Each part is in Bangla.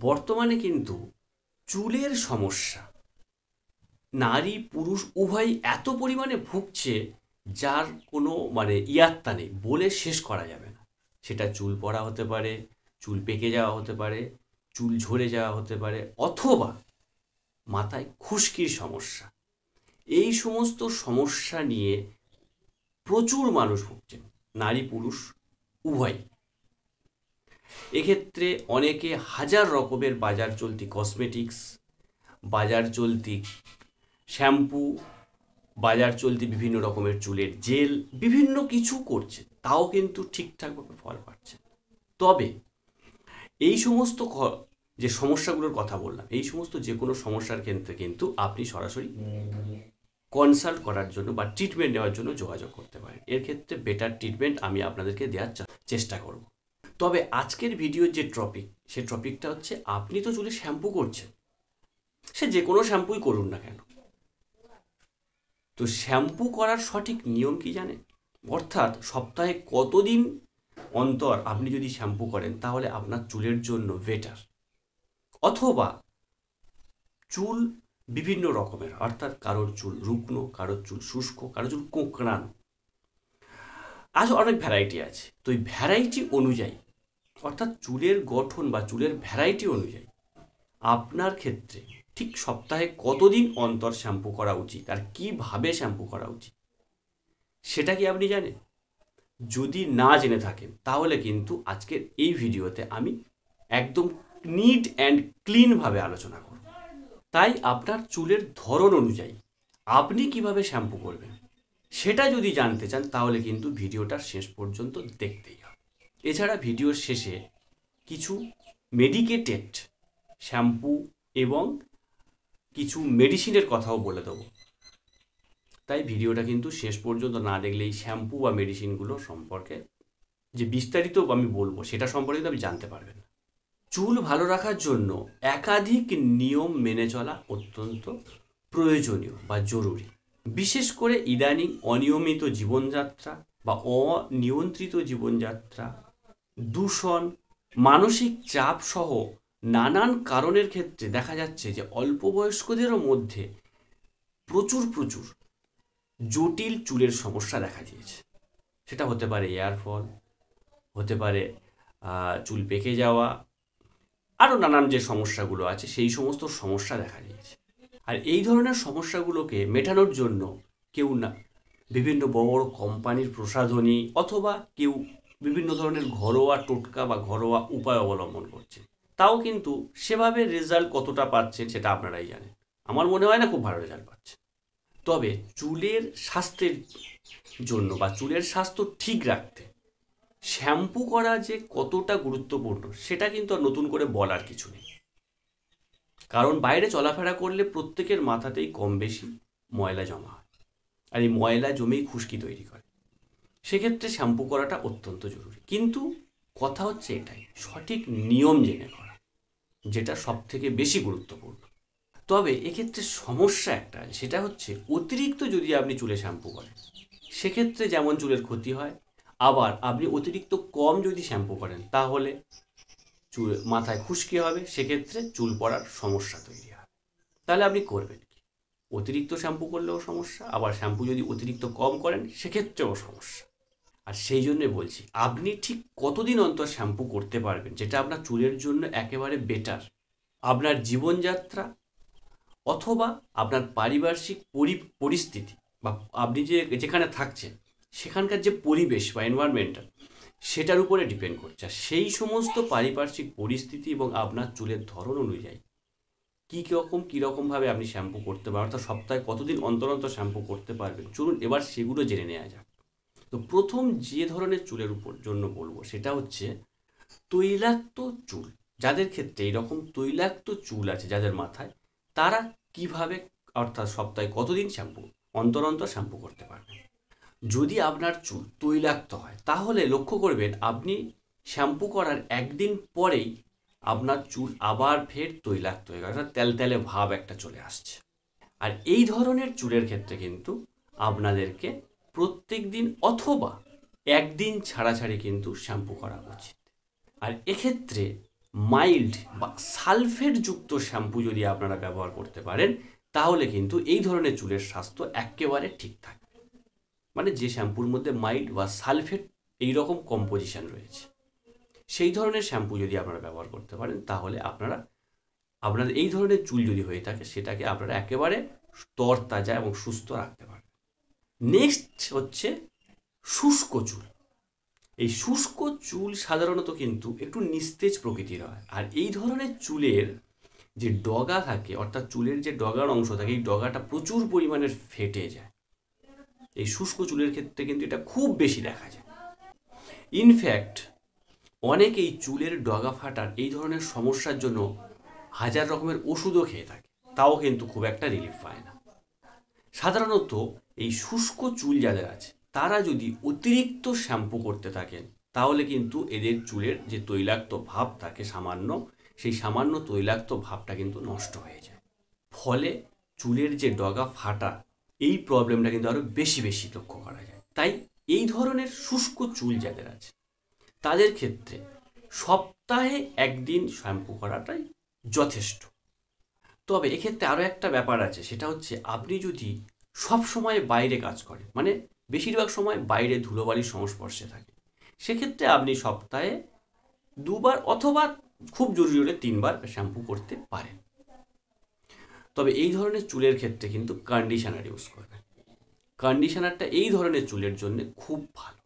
বর্তমানে কিন্তু চুলের সমস্যা নারী পুরুষ উভয়ই এত পরিমাণে ভুগছে, যার কোনো ইয়াত্তা নেই, বলে শেষ করা যাবে না। সেটা চুল পড়া হতে পারে, চুল পেকে যাওয়া হতে পারে, চুল ঝরে যাওয়া হতে পারে, অথবা মাথায় খুশকির সমস্যা। এই সমস্ত সমস্যা নিয়ে প্রচুর মানুষ ভুগছেন, নারী পুরুষ উভয়। এক্ষেত্রে অনেকে হাজার রকমের বাজার চলতি কসমেটিক্স, বাজার চলতি শ্যাম্পু, বাজার চলতি বিভিন্ন রকমের চুলের জেল, বিভিন্ন কিছু করছে, তাও কিন্তু ঠিকঠাকভাবে ফল পাচ্ছে। তবে এই সমস্ত যে সমস্যাগুলোর কথা বললাম, এই সমস্ত যে কোনো সমস্যার ক্ষেত্রে কিন্তু আপনি সরাসরি কনসাল্ট করার জন্য বা ট্রিটমেন্ট নেওয়ার জন্য যোগাযোগ করতে পারেন। এর ক্ষেত্রে বেটার ট্রিটমেন্ট আমি আপনাদেরকে দেওয়ার চেষ্টা করব। তবে আজকের ভিডিওর যে টপিক, সে টপিকটা হচ্ছে, আপনি তো চুলে শ্যাম্পু করছেন, সে যে কোনো শ্যাম্পুই করুন না কেন, তো শ্যাম্পু করার সঠিক নিয়ম কি জানেন? অর্থাৎ সপ্তাহে কতদিন অন্তর আপনি যদি শ্যাম্পু করেন তাহলে আপনার চুলের জন্য বেটার। অথবা চুল বিভিন্ন রকমের, অর্থাৎ কারোর চুল রুগ্ন, কারোর চুল শুষ্ক, কারোর চুল কোঁকড়ানো, আজ অনেক ভ্যারাইটি আছে। তো এই ভ্যারাইটি অনুযায়ী, অর্থাৎ চুলের গঠন বা চুলের ভ্যারাইটি অনুযায়ী আপনার ক্ষেত্রে ঠিক সপ্তাহে কতদিন অন্তর শ্যাম্পু করা উচিত আর কিভাবে শ্যাম্পু করা উচিত, সেটা কি আপনি জানেন? যদি না জেনে থাকেন তাহলে কিন্তু আজকের এই ভিডিওতে আমি একদম নিট অ্যান্ড ক্লিনভাবে আলোচনা করব। তাই আপনার চুলের ধরন অনুযায়ী আপনি কিভাবে শ্যাম্পু করবেন সেটা যদি জানতে চান তাহলে কিন্তু ভিডিওটা শেষ পর্যন্ত দেখতেই হবে। এছাড়া ভিডিওর শেষে কিছু মেডিকেটেড শ্যাম্পু এবং কিছু মেডিসিনের কথাও বলে দেবো। তাই ভিডিওটা কিন্তু শেষ পর্যন্ত না দেখলে এই শ্যাম্পু বা মেডিসিনগুলো সম্পর্কে যে বিস্তারিত আমি বলবো সেটা সম্পর্কে আপনি জানতে পারবেন না। চুল ভালো রাখার জন্য একাধিক নিয়ম মেনে চলা অত্যন্ত প্রয়োজনীয় বা জরুরি। বিশেষ করে ইদানিং অনিয়মিত জীবনযাত্রা বা অনিয়ন্ত্রিত জীবনযাত্রা, দূষণ, মানসিক চাপ সহ নানান কারণের ক্ষেত্রে দেখা যাচ্ছে যে অল্প বয়স্কদেরও মধ্যে প্রচুর জটিল চুলের সমস্যা দেখা দিয়েছে। সেটা হতে পারে হেয়ার ফল, হতে পারে চুল পেকে যাওয়া, আরও নানান যে সমস্যাগুলো আছে সেই সমস্ত সমস্যা দেখা দিয়েছে। আর এই ধরনের সমস্যাগুলোকে মেটানোর জন্য কেউ না বিভিন্ন বড় বড় কোম্পানির প্রসাধনী, অথবা কেউ বিভিন্ন ধরনের ঘরোয়া টোটকা বা ঘরোয়া উপায় অবলম্বন করছে, তাও কিন্তু সেভাবে রেজাল্ট কতটা পাচ্ছেন সেটা আপনারাই জানেন। আমার মনে হয় না খুব ভালো রেজাল্ট পাচ্ছে। তবে চুলের স্বাস্থ্যের জন্য বা চুলের স্বাস্থ্য ঠিক রাখতে শ্যাম্পু করা যে কতটা গুরুত্বপূর্ণ সেটা কিন্তু আর নতুন করে বলার কিছু নেই। কারণ বাইরে চলাফেরা করলে প্রত্যেকের মাথাতেই কম বেশি ময়লা জমা হয়, আর এই ময়লা জমেই খুশকি তৈরি করে। সেক্ষেত্রে শ্যাম্পু করাটা অত্যন্ত জরুরি। কিন্তু কথা হচ্ছে এটাই, সঠিক নিয়ম জেনে করা, যেটা সব থেকে বেশি গুরুত্বপূর্ণ। তবে এক্ষেত্রে সমস্যা একটা আছে, সেটা হচ্ছে অতিরিক্ত যদি আপনি চুলে শ্যাম্পু করেন সেক্ষেত্রে যেমন চুলের ক্ষতি হয়, আবার আপনি অতিরিক্ত কম যদি শ্যাম্পু করেন তাহলে চুল মাথায় খুশকি হবে, সেক্ষেত্রে চুল পড়ার সমস্যা তৈরি হয়। তাহলে আপনি করবেন কি? অতিরিক্ত শ্যাম্পু করলেও সমস্যা, আবার শ্যাম্পু যদি অতিরিক্ত কম করেন সেক্ষেত্রেও সমস্যা। আর সেই জন্য বলছি, আপনি ঠিক কতদিন অন্তর শ্যাম্পু করতে পারবেন যেটা আপনার চুলের জন্য একেবারে বেটার। আপনার জীবনযাত্রা অথবা আপনার পারিপার্শ্বিক পরিস্থিতি বা আপনি যেখানে থাকছেন সেখানকার যে পরিবেশ বা এনভায়রনমেন্টাল, সেটার উপরে ডিপেন্ড করছে। আর সেই সমস্ত পারিপার্শ্বিক পরিস্থিতি এবং আপনার চুলের ধরন অনুযায়ী কীরকমভাবে আপনি শ্যাম্পু করতে পারবেন, অর্থাৎ সপ্তাহে কতদিন অন্তর অন্তর শ্যাম্পু করতে পারবেন, চলুন এবার সেগুলো জেনে নেওয়া যাক। তো প্রথম যে ধরনের চুলের উপর জন্য বলবো সেটা হচ্ছে তৈলাক্ত চুল। যাদের ক্ষেত্রে এইরকম তৈলাক্ত চুল আছে যাদের মাথায়, তারা কিভাবে, অর্থাৎ সপ্তাহে কতদিন অন্তর অন্তর শ্যাম্পু করতে পারবেন। যদি আপনার চুল তৈলাক্ত হয় তাহলে লক্ষ্য করবেন আপনি শ্যাম্পু করার একদিন পরেই আপনার চুল আবার ফের তৈলাক্ত হয়ে গেছে, অর্থাৎ তেলতেলে ভাব একটা চলে আসছে। আর এই ধরনের চুলের ক্ষেত্রে কিন্তু আপনাদেরকে প্রত্যেক দিন অথবা একদিন ছাড়াছাড়ি কিন্তু শ্যাম্পু করা উচিত। আর এক্ষেত্রে মাইল্ড বা সালফেটযুক্ত শ্যাম্পু যদি আপনারা ব্যবহার করতে পারেন, তাহলে কিন্তু এই ধরনের চুলের স্বাস্থ্য একেবারে ঠিক থাকবে। মানে যে শ্যাম্পুর মধ্যে মাইল্ড বা সালফেট এইরকম কম্পোজিশন রয়েছে, সেই ধরনের শ্যাম্পু যদি আপনারা ব্যবহার করতে পারেন, তাহলে আপনাদের এই ধরনের চুল যদি হয়ে থাকে, সেটাকে আপনারা একেবারে তরতাজা এবং সুস্থ রাখতে পারেন। নেক্সট হচ্ছে শুষ্ক চুল। এই শুষ্ক চুল সাধারণত কিন্তু একটু নিস্তেজ প্রকৃতির হয়, আর এই ধরনের চুলের যে ডগা থাকে, অর্থাৎ চুলের যে ডগার অংশ থাকে, এই ডগাটা প্রচুর পরিমাণে ফেটে যায়। এই শুষ্ক চুলের ক্ষেত্রে কিন্তু এটা খুব বেশি দেখা যায়। ইনফ্যাক্ট অনেকেই চুলের ডগা ফাটার এই ধরনের সমস্যার জন্য হাজার রকমের ওষুধও খেয়ে থাকে, তাও কিন্তু খুব একটা রিলিফ পায় না। সাধারণত এই শুষ্ক চুল যাদের আছে, তারা যদি অতিরিক্ত শ্যাম্পু করতে থাকেন, তাহলে কিন্তু এদের চুলের যে তৈলাক্ত ভাব থাকে সামান্য, সেই সামান্য তৈলাক্ত ভাবটা কিন্তু নষ্ট হয়ে যায়। ফলে চুলের যে ডগা ফাটা, এই প্রবলেমটা কিন্তু আরও বেশি বেশি লক্ষ্য করা যায়। তাই এই ধরনের শুষ্ক চুল যাদের আছে, তাদের ক্ষেত্রে সপ্তাহে একদিন শ্যাম্পু করাটাই যথেষ্ট। তবে এক্ষেত্রে আরও একটা ব্যাপার আছে, সেটা হচ্ছে আপনি যদি সব সময় বাইরে কাজ করেন, মানে বেশিরভাগ সময় বাইরে ধুলোবালির সংস্পর্শে থাকে, সেক্ষেত্রে আপনি সপ্তাহে 2 বার অথবা খুব জোরে জোরে 3 বার শ্যাম্পু করতে পারেন। তবে এই ধরনের চুলের ক্ষেত্রে কিন্তু কন্ডিশনার ইউজ করবেন। কন্ডিশনারটা এই ধরনের চুলের জন্য খুব ভালো।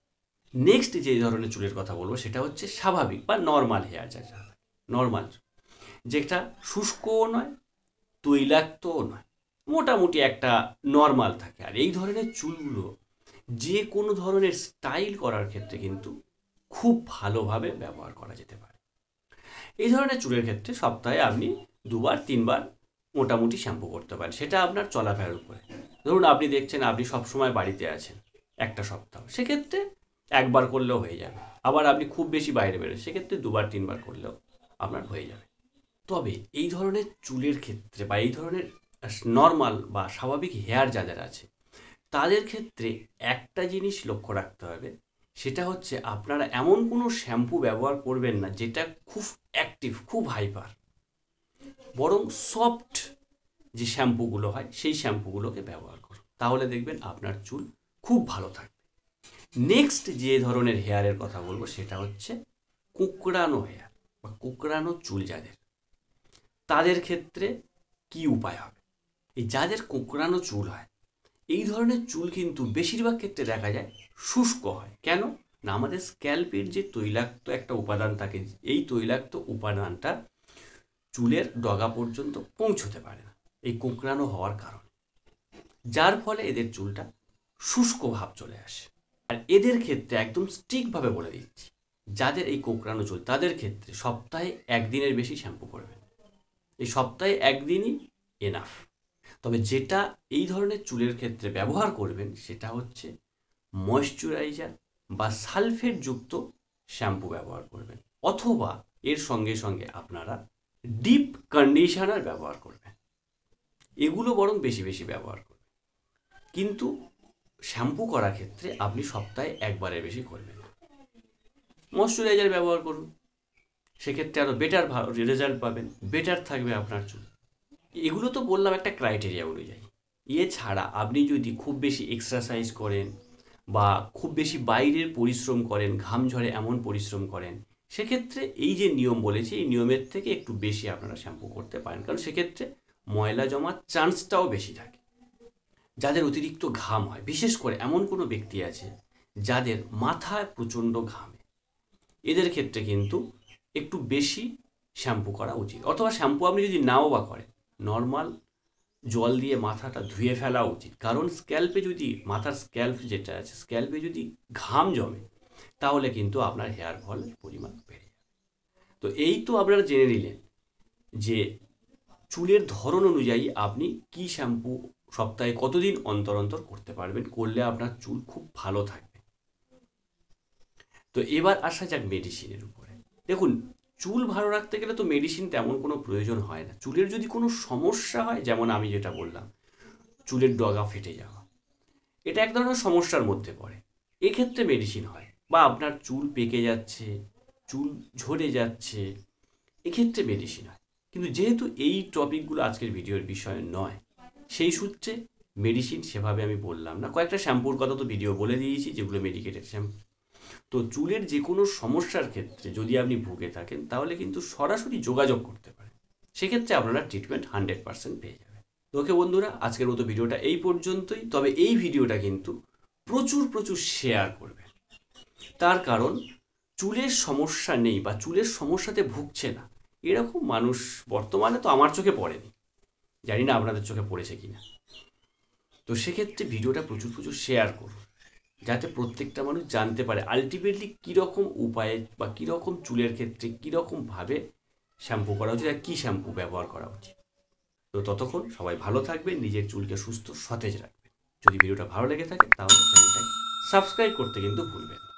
নেক্সট যে ধরনের চুলের কথা বলবো, সেটা হচ্ছে স্বাভাবিক বা নর্মাল হেয়ার, যা নর্মাল, যেটা শুষ্কও নয়, তৈলাক্তও নয়, মোটামুটি একটা নর্মাল থাকে। আর এই ধরনের চুলগুলো যে কোনো ধরনের স্টাইল করার ক্ষেত্রে কিন্তু খুব ভালোভাবে ব্যবহার করা যেতে পারে। এই ধরনের চুলের ক্ষেত্রে সপ্তাহে আপনি 2 বার 3 বার মোটামুটি শ্যাম্পু করতে পারেন, সেটা আপনার চলাফেরার উপরে। ধরুন আপনি দেখছেন আপনি সবসময় বাড়িতে আছেন একটা সপ্তাহ, সেক্ষেত্রে 1 বার করলেও হয়ে যাবে। আবার আপনি খুব বেশি বাইরে বেরোন, সেক্ষেত্রে 2 বার 3 বার করলেও আপনার হয়ে যাবে। তবে এই ধরনের চুলের ক্ষেত্রে বা এই ধরনের নর্মাল বা স্বাভাবিক হেয়ার যাদের আছে, তাদের ক্ষেত্রে একটা জিনিস লক্ষ্য রাখতে হবে, সেটা হচ্ছে আপনারা এমন কোনো শ্যাম্পু ব্যবহার করবেন না যেটা খুব অ্যাক্টিভ, খুব হাইপার। বরং সফট যে শ্যাম্পুগুলো হয়, সেই শ্যাম্পুগুলোকে ব্যবহার করুন, তাহলে দেখবেন আপনার চুল খুব ভালো থাকবে। নেক্সট যে ধরনের হেয়ারের কথা বলবো, সেটা হচ্ছে কুঁকড়ানো হেয়ার বা কুঁকড়ানো চুল যাদের, তাদের ক্ষেত্রে কি উপায় হবে? এই যাদের কোঁকড়ানো চুল হয়, এই ধরনের চুল কিন্তু বেশিরভাগ ক্ষেত্রে দেখা যায় শুষ্ক হয়। কেন না, আমাদের স্ক্যাল্পের যে তৈলাক্ত একটা উপাদান থাকে, এই তৈলাক্ত উপাদানটা চুলের ডগা পর্যন্ত পৌঁছতে পারে না এই কোঁকড়ানো হওয়ার কারণে, যার ফলে এদের চুলটা শুষ্ক ভাব চলে আসে। আর এদের ক্ষেত্রে একদম স্ট্রিক্টভাবে বলে দিচ্ছি, যাদের এই কোঁকড়ানো চুল, তাদের ক্ষেত্রে সপ্তাহে একদিনের বেশি শ্যাম্পু করবেন। এই সপ্তাহে একদিনই এনাফ। তবে যেটা এই ধরনের চুলের ক্ষেত্রে ব্যবহার করবেন, সেটা হচ্ছে ময়শ্চারাইজার বা সালফেটযুক্ত শ্যাম্পু ব্যবহার করবেন, অথবা এর সঙ্গে সঙ্গে আপনারা ডিপ কন্ডিশনার ব্যবহার করবেন। এগুলো বরং বেশি বেশি ব্যবহার করবেন, কিন্তু শ্যাম্পু করার ক্ষেত্রে আপনি সপ্তাহে 1বারের বেশি করবেন না। ময়শ্চারাইজার ব্যবহার করুন, সেক্ষেত্রে আরও বেটার রেজাল্ট পাবেন, বেটার থাকবে আপনার চুল। এগুলো তো বললাম একটা ক্রাইটেরিয়া অনুযায়ী। এছাড়া আপনি যদি খুব বেশি এক্সারসাইজ করেন বা খুব বেশি বাইরের পরিশ্রম করেন, ঘাম ঝরে এমন পরিশ্রম করেন, সেক্ষেত্রে এই যে নিয়ম বলেছি, এই নিয়মের থেকে একটু বেশি আপনারা শ্যাম্পু করতে পারেন, কারণ সেক্ষেত্রে ময়লা জমার চান্সটাও বেশি থাকে। যাদের অতিরিক্ত ঘাম হয়, বিশেষ করে এমন কোনো ব্যক্তি আছে যাদের মাথায় প্রচণ্ড ঘামে, এদের ক্ষেত্রে কিন্তু একটু বেশি শ্যাম্পু করা উচিত। অথবা শ্যাম্পু আপনি যদি নাও বা করেন, নর্মাল জল দিয়ে মাথাটা ধুয়ে ফেলা উচিত। কারণ স্ক্যাল্পে যদি, মাথার স্ক্যাল্প যেটা আছে, স্ক্যাল্পে যদি ঘাম জমে, তাহলে কিন্তু আপনার হেয়ার ফলের পরিমাণ বেড়ে যাবে। তো এই তো আপনারা জেনে নিলেন যে চুলের ধরন অনুযায়ী আপনি কি শ্যাম্পু সপ্তাহে কতদিন অন্তর অন্তর করতে পারবেন, করলে আপনার চুল খুব ভালো থাকবে। তো এবার আসা যাক মেডিসিনের উপরে। দেখুন, চুল ভালো রাখতে গেলে তো মেডিসিন তেমন কোনো প্রয়োজন হয় না। চুলের যদি কোনো সমস্যা হয়, যেমন আমি যেটা বললাম, চুলের ডগা ফেটে যাওয়া, এটা এক ধরনের সমস্যার মধ্যে পড়ে, এক্ষেত্রে মেডিসিন হয়। বা আপনার চুল পেকে যাচ্ছে, চুল ঝরে যাচ্ছে, এক্ষেত্রে মেডিসিন হয়। কিন্তু যেহেতু এই টপিকগুলো আজকের ভিডিওর বিষয় নয়, সেই সূত্রে মেডিসিন সেভাবে আমি বললাম না। কয়েকটা শ্যাম্পুর কথা তো ভিডিও বলে দিয়েছি, যেগুলো মেডিকেটেড শ্যাম্পু। তো চুলের যে কোনো সমস্যার ক্ষেত্রে যদি আপনি ভুগে থাকেন, তাহলে কিন্তু সরাসরি যোগাযোগ করতে পারেন। সেক্ষেত্রে আপনারা ট্রিটমেন্ট 100% পেয়ে যাবেন। তো ওকে বন্ধুরা, আজকের মতো ভিডিওটা এই পর্যন্তই। তবে এই ভিডিওটা কিন্তু প্রচুর প্রচুর শেয়ার করবেন। তার কারণ চুলের সমস্যা নেই বা চুলের সমস্যাতে ভুগছে না এরকম মানুষ বর্তমানে তো আমার চোখে পড়েনি, জানি না আপনাদের চোখে পড়েছে কিনা। তো সেক্ষেত্রে ভিডিওটা প্রচুর প্রচুর শেয়ার করুন, যাতে প্রত্যেকটা মানুষ জানতে পারে আলটিমেটলি কীরকম উপায়ে বা কীরকম চুলের ক্ষেত্রে কীরকমভাবে শ্যাম্পু করা উচিত আর কী শ্যাম্পু ব্যবহার করা উচিত। তো ততক্ষণ সবাই ভালো থাকবেন, নিজের চুলকে সুস্থ সতেজ রাখবেন। যদি ভিডিওটা ভালো লেগে থাকে তাহলে চ্যানেলটাকে সাবস্ক্রাইব করতে কিন্তু ভুলবেন না।